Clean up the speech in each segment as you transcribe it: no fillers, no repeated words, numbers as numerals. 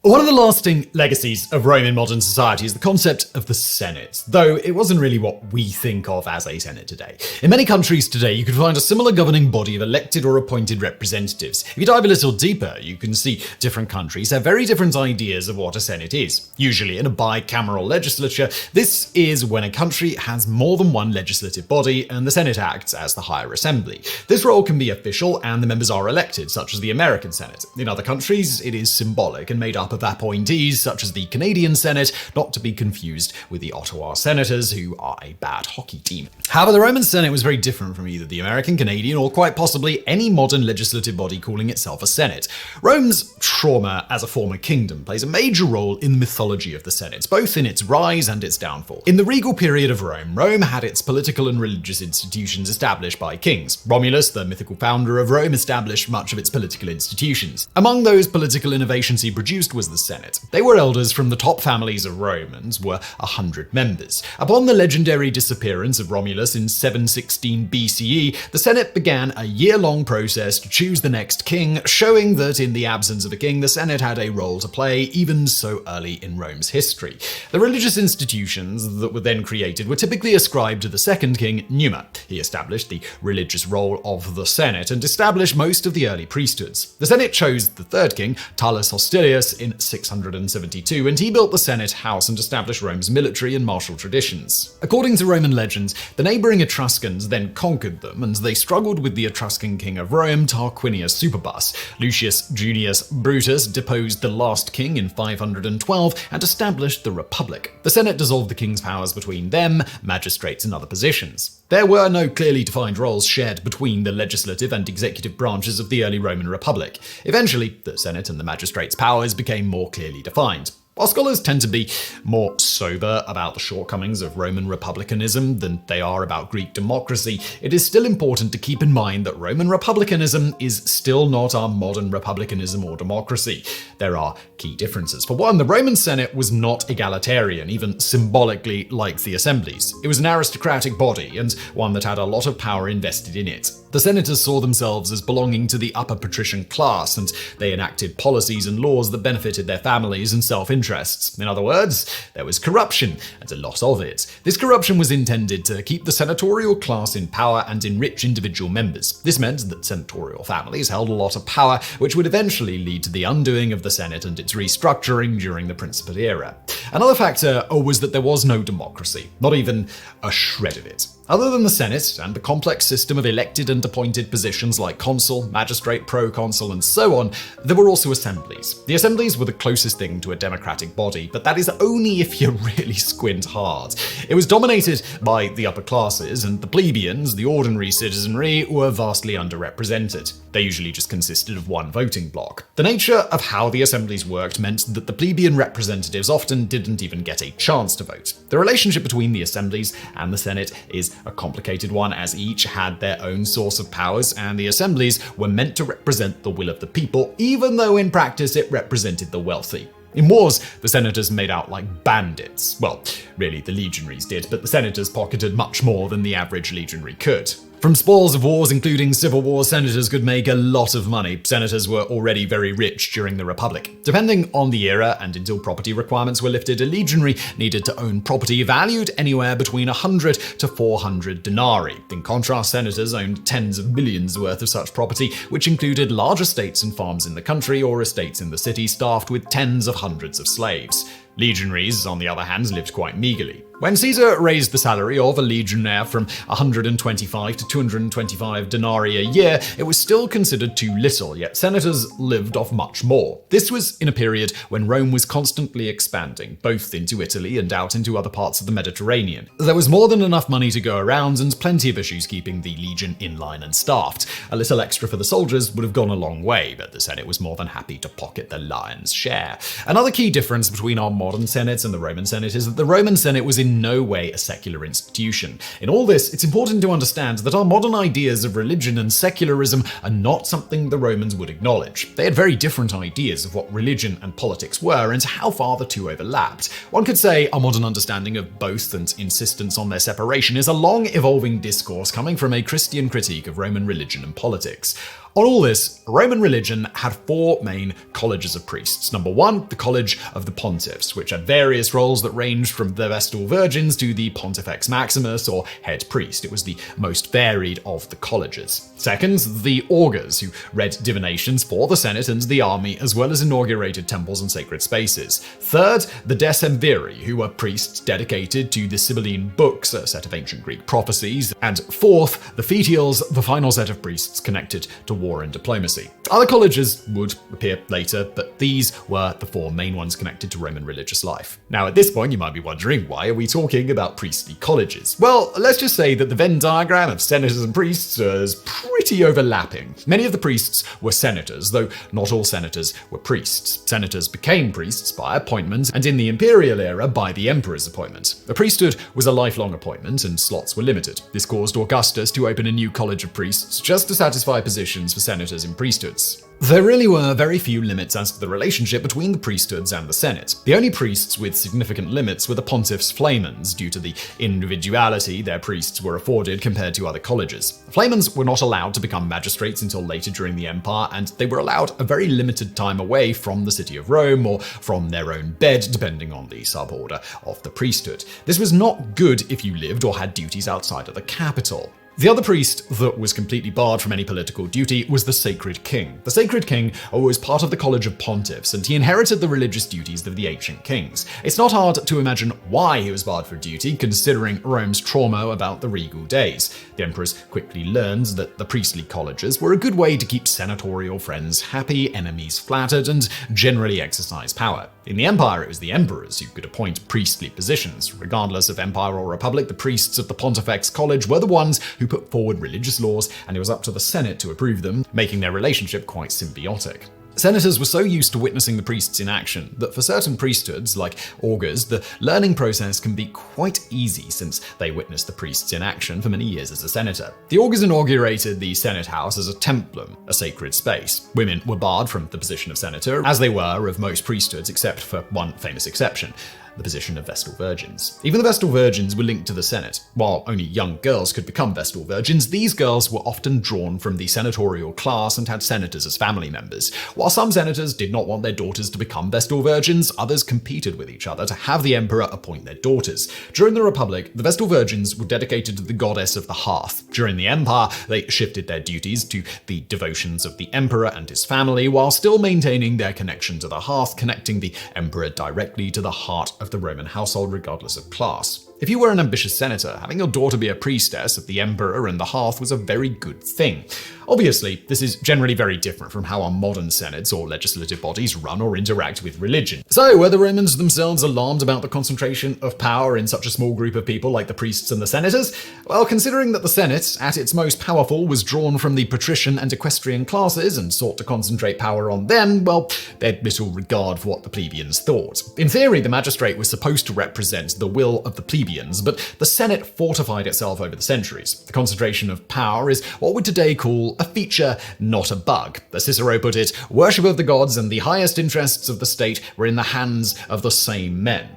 One of the lasting legacies of Rome in modern society is the concept of the Senate, though it wasn't really what we think of as a Senate today. In many countries today, you can find a similar governing body of elected or appointed representatives. If you dive a little deeper, you can see different countries have very different ideas of what a Senate is. Usually in a bicameral legislature, this is when a country has more than one legislative body and the Senate acts as the higher assembly. This role can be official and the members are elected, such as the American Senate. In other countries, it is symbolic and made up of appointees, such as the Canadian Senate, not to be confused with the Ottawa Senators, who are a bad hockey team. However, the Roman Senate was very different from either the American, Canadian, or quite possibly any modern legislative body calling itself a Senate. Rome's trauma as a former kingdom plays a major role in the mythology of the Senate, both in its rise and its downfall. In the regal period of Rome, Rome had its political and religious institutions established by kings. Romulus, the mythical founder of Rome, established much of its political institutions. Among those political innovations he produced was the Senate. They were elders from the top families of Rome and were 100 members. Upon the legendary disappearance of Romulus in 716 BCE, the Senate began a year-long process to choose the next king, showing that in the absence of a king, the Senate had a role to play even so early in Rome's history. The religious institutions that were then created were typically ascribed to the second king, Numa. He established the religious role of the Senate and established most of the early priesthoods. The Senate chose the third king, Tullus Hostilius, in 672, and he built the Senate house and established Rome's military and martial traditions. According to Roman legends, the neighboring Etruscans then conquered them, and they struggled with the Etruscan king of Rome, Tarquinius Superbus. Lucius Junius Brutus deposed the last king in 512 and established the Republic. The Senate dissolved the king's powers between them, magistrates, and other positions. There were no clearly defined roles shared between the legislative and executive branches of the early Roman Republic. Eventually, the Senate and the magistrates' powers became more clearly defined. While scholars tend to be more sober about the shortcomings of Roman republicanism than they are about Greek democracy, it is still important to keep in mind that Roman republicanism is still not our modern republicanism or democracy. There are key differences. For one, the Roman Senate was not egalitarian, even symbolically like the assemblies. It was an aristocratic body, and one that had a lot of power invested in it. The senators saw themselves as belonging to the upper patrician class, and they enacted policies and laws that benefited their families and self-interest. In other words, there was corruption, and a lot of it. This corruption was intended to keep the senatorial class in power and enrich individual members. This meant that senatorial families held a lot of power, which would eventually lead to the undoing of the Senate and its restructuring during the Principate era. Another factor was that there was no democracy, not even a shred of it. Other than the Senate and the complex system of elected and appointed positions like consul, magistrate, proconsul, and so on, there were also assemblies. The assemblies were the closest thing to a democratic body, but that is only if you really squint hard. It was dominated by the upper classes, and the plebeians, the ordinary citizenry, were vastly underrepresented. They usually just consisted of one voting bloc. The nature of how the assemblies worked meant that the plebeian representatives often didn't even get a chance to vote. The relationship between the assemblies and the Senate is a complicated one, as each had their own source of powers, and the assemblies were meant to represent the will of the people, even though in practice it represented the wealthy. In wars, the senators made out like bandits. Well, really, the legionaries did, but the senators pocketed much more than the average legionary could. From spoils of wars, including civil wars, senators could make a lot of money. Senators were already very rich during the Republic. Depending on the era and until property requirements were lifted, a legionary needed to own property valued anywhere between 100 to 400 denarii. In contrast, senators owned tens of millions worth of such property, which included large estates and farms in the country or estates in the city staffed with tens of hundreds of slaves. Legionaries, on the other hand, lived quite meagerly. When Caesar raised the salary of a legionnaire from 125 to 225 denarii a year, it was still considered too little, yet senators lived off much more. This was in a period when Rome was constantly expanding, both into Italy and out into other parts of the Mediterranean. There was more than enough money to go around and plenty of issues keeping the legion in line and staffed. A little extra for the soldiers would have gone a long way, but the Senate was more than happy to pocket the lion's share. Another key difference between our modern Senate and the Roman Senate is that the Roman Senate was in no way a secular institution. In all this, it's important to understand that our modern ideas of religion and secularism are not something the Romans would acknowledge. They had very different ideas of what religion and politics were and how far the two overlapped. One could say our modern understanding of both and insistence on their separation is a long evolving discourse coming from a Christian critique of Roman religion and politics. On all this, Roman religion had four main colleges of priests. Number one, the College of the Pontiffs, which had various roles that ranged from the Vestal Virgins to the Pontifex Maximus, or head priest. It was the most varied of the colleges. Second, the Augurs, who read divinations for the Senate and the army, as well as inaugurated temples and sacred spaces. Third, the Decemviri, who were priests dedicated to the Sibylline books, a set of ancient Greek prophecies. And fourth, the Fetials, the final set of priests connected to war and diplomacy. Other colleges would appear later, but these were the four main ones connected to Roman religious life. Now, at this point, you might be wondering, why are we talking about priestly colleges? Well, let's just say that the Venn diagram of senators and priests is pretty overlapping. Many of the priests were senators, though not all senators were priests. Senators became priests by appointment, and in the Imperial era, by the emperor's appointment. The priesthood was a lifelong appointment, and slots were limited. This caused Augustus to open a new college of priests just to satisfy positions for senators in priesthoods. There really were very few limits as to the relationship between the priesthoods and the Senate. The only priests with significant limits were the pontiffs flamens, due to the individuality their priests were afforded compared to other colleges. Flamens were not allowed to become magistrates until later during the empire, and they were allowed a very limited time away from the city of Rome or from their own bed, depending on the suborder of the priesthood. This was not good if you lived or had duties outside of the capital. The other priest that was completely barred from any political duty was the Sacred King. The Sacred King was part of the College of Pontiffs, and he inherited the religious duties of the ancient kings. It's not hard to imagine why he was barred for duty, considering Rome's trauma about the regal days. The emperors quickly learned that the priestly colleges were a good way to keep senatorial friends happy, enemies flattered, and generally exercise power. In the empire, it was the emperors who could appoint priestly positions. Regardless of empire or republic, the priests of the Pontifex College were the ones who put forward religious laws, and it was up to the Senate to approve them, making their relationship quite symbiotic. Senators were so used to witnessing the priests in action that for certain priesthoods, like augurs, the learning process can be quite easy since they witnessed the priests in action for many years as a senator. The augurs inaugurated the Senate House as a templum, a sacred space. Women were barred from the position of senator, as they were of most priesthoods except for one famous exception: the position of Vestal Virgins. Even the Vestal Virgins were linked to the Senate. While only young girls could become Vestal Virgins, these girls were often drawn from the senatorial class and had senators as family members. While some senators did not want their daughters to become Vestal Virgins, others competed with each other to have the emperor appoint their daughters. During the Republic, the Vestal Virgins were dedicated to the goddess of the hearth. During the Empire, they shifted their duties to the devotions of the emperor and his family, while still maintaining their connection to the hearth, connecting the emperor directly to the heart of the Roman household regardless of class. If you were an ambitious senator, having your daughter be a priestess of the emperor and the hearth was a very good thing. Obviously, this is generally very different from how our modern senates or legislative bodies run or interact with religion. So, were the Romans themselves alarmed about the concentration of power in such a small group of people like the priests and the senators? Well, considering that the Senate, at its most powerful, was drawn from the patrician and equestrian classes and sought to concentrate power on them, well, they had little regard for what the plebeians thought. In theory, the magistrate was supposed to represent the will of the plebeians, but the Senate fortified itself over the centuries. The concentration of power is what we today call a feature, not a bug. As Cicero put it, worship of the gods and the highest interests of the state were in the hands of the same men.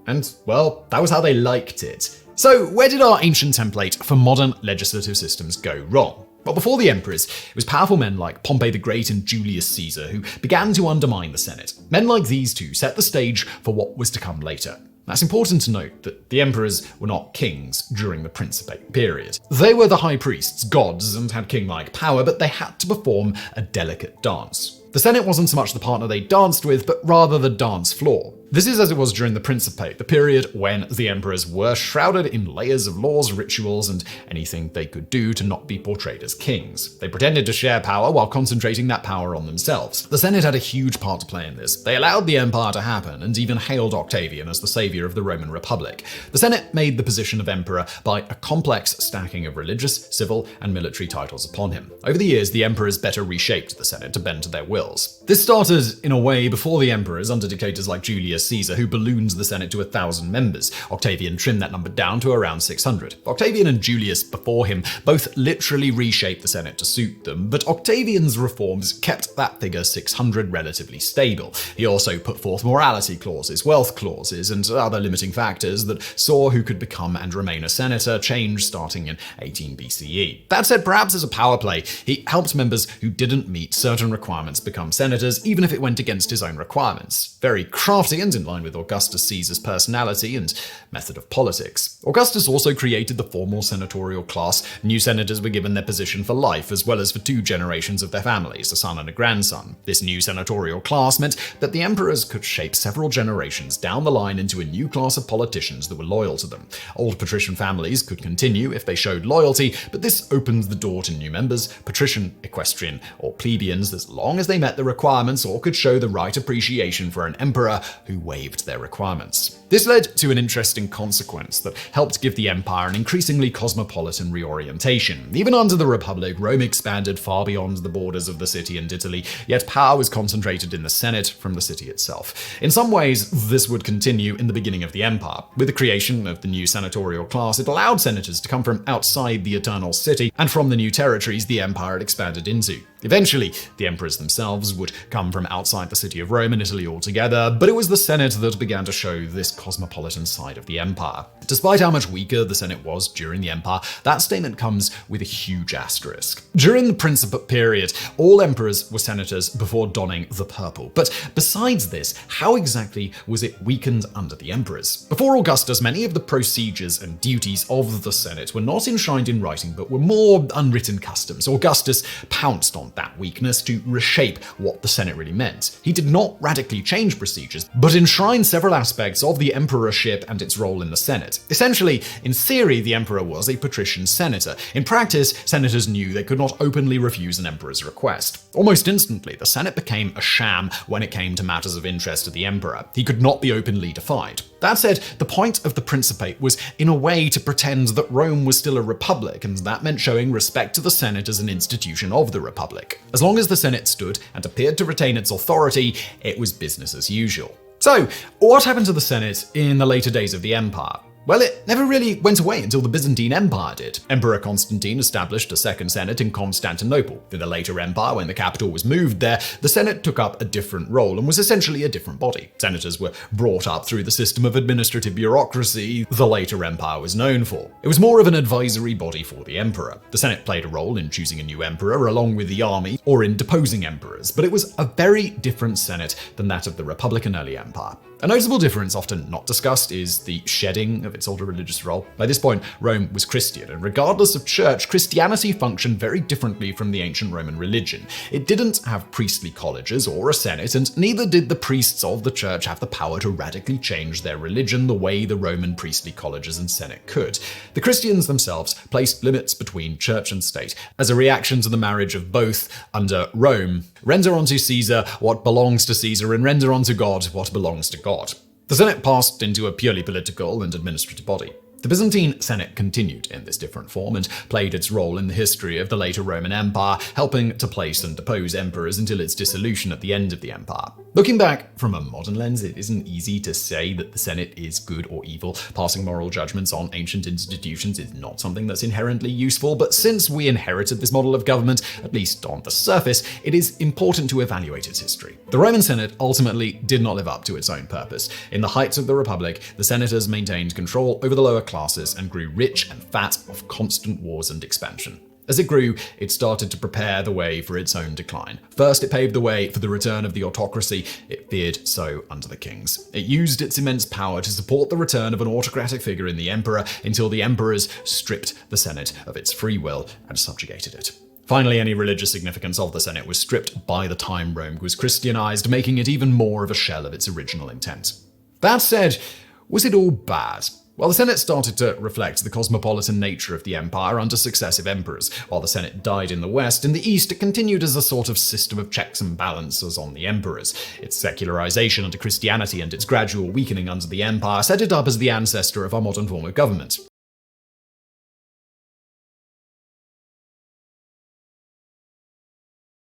And, well, that was how they liked it. So, where did our ancient template for modern legislative systems go wrong? Well, before the emperors, it was powerful men like Pompey the Great and Julius Caesar who began to undermine the Senate. Men like these two set the stage for what was to come later. Now, it's important to note that the emperors were not kings during the Principate period. They were the high priests, gods, and had king-like power, but they had to perform a delicate dance. The Senate wasn't so much the partner they danced with, but rather the dance floor. This is as it was during the Principate, the period when the emperors were shrouded in layers of laws, rituals, and anything they could do to not be portrayed as kings. They pretended to share power while concentrating that power on themselves. The Senate had a huge part to play in this. They allowed the empire to happen and even hailed Octavian as the savior of the Roman Republic. The Senate made the position of emperor by a complex stacking of religious, civil, and military titles upon him. Over the years, the emperors better reshaped the Senate to bend to their wills. This started, in a way, before the emperors under dictators like Julius Julius Caesar, who ballooned the Senate to 1,000 members. Octavian trimmed that number down to around 600. Octavian and Julius before him both literally reshaped the Senate to suit them, but Octavian's reforms kept that figure 600 relatively stable. He also put forth morality clauses, wealth clauses, and other limiting factors that saw who could become and remain a senator change starting in 18 BCE. That said, perhaps as a power play, he helped members who didn't meet certain requirements become senators, even if it went against his own requirements. Very crafty and in line with Augustus Caesar's personality and method of politics. Augustus also created the formal senatorial class. New senators were given their position for life, as well as for 2 generations of their families, a son and a grandson. This new senatorial class meant that the emperors could shape several generations down the line into a new class of politicians that were loyal to them. Old patrician families could continue if they showed loyalty, but this opened the door to new members, patrician, equestrian, or plebeians, as long as they met the requirements or could show the right appreciation for an emperor who waived their requirements. This led to an interesting consequence that helped give the empire an increasingly cosmopolitan reorientation. Even under the Republic, Rome expanded far beyond the borders of the city and Italy, yet power was concentrated in the Senate from the city itself. In some ways, this would continue in the beginning of the empire. With the creation of the new senatorial class, it allowed senators to come from outside the eternal city and from the new territories the empire had expanded into. Eventually, the emperors themselves would come from outside the city of Rome and Italy altogether, but it was the Senate that began to show this cosmopolitan side of the empire. Despite how much weaker the Senate was during the empire, that statement comes with a huge asterisk. During the Principate period, all emperors were senators before donning the purple. But besides this, how exactly was it weakened under the emperors? Before Augustus, many of the procedures and duties of the Senate were not enshrined in writing, but were more unwritten customs. Augustus pounced on that weakness to reshape what the Senate really meant. He did not radically change procedures, but enshrined several aspects of the emperorship and its role in the Senate. Essentially, in theory, the emperor was a patrician senator. In practice, senators knew they could not openly refuse an emperor's request. Almost instantly, the Senate became a sham when it came to matters of interest to the emperor. He could not be openly defied. That said, the point of the Principate was, in a way, to pretend that Rome was still a republic, and that meant showing respect to the Senate as an institution of the republic. As long as the Senate stood and appeared to retain its authority, it was business as usual. So, what happened to the Senate in the later days of the empire? Well, it never really went away until the Byzantine Empire did. Emperor Constantine established a second Senate in Constantinople. In the later empire, when the capital was moved there, the Senate took up a different role and was essentially a different body. Senators were brought up through the system of administrative bureaucracy the later empire was known for. It was more of an advisory body for the emperor. The Senate played a role in choosing a new emperor along with the army or in deposing emperors, but it was a very different Senate than that of the Republic and early empire. A notable difference, often not discussed, is the shedding of its older religious role. By this point, Rome was Christian, and regardless of church, Christianity functioned very differently from the ancient Roman religion. It didn't have priestly colleges or a senate, and neither did the priests of the church have the power to radically change their religion the way the Roman priestly colleges and senate could. The Christians themselves placed limits between church and state as a reaction to the marriage of both under Rome. Render unto Caesar what belongs to Caesar, and render unto God what belongs to God. The Senate passed into a purely political and administrative body. The Byzantine Senate continued in this different form and played its role in the history of the later Roman Empire, helping to place and depose emperors until its dissolution at the end of the empire. Looking back from a modern lens, it isn't easy to say that the Senate is good or evil. Passing moral judgments on ancient institutions is not something that's inherently useful, but since we inherited this model of government, at least on the surface, it is important to evaluate its history. The Roman Senate ultimately did not live up to its own purpose. In the heights of the Republic, the senators maintained control over the lower classes and grew rich and fat off constant wars and expansion. As it grew, it started to prepare the way for its own decline. First, it paved the way for the return of the autocracy it feared so under the kings. It used its immense power to support the return of an autocratic figure in the emperor until the emperors stripped the Senate of its free will and subjugated it. Finally, any religious significance of the Senate was stripped by the time Rome was Christianized, making it even more of a shell of its original intent. That said, was it all bad? Well, the Senate started to reflect the cosmopolitan nature of the empire under successive emperors. While the Senate died in the West, in the East it continued as a sort of system of checks and balances on the emperors. Its secularization under Christianity and its gradual weakening under the empire set it up as the ancestor of our modern form of government.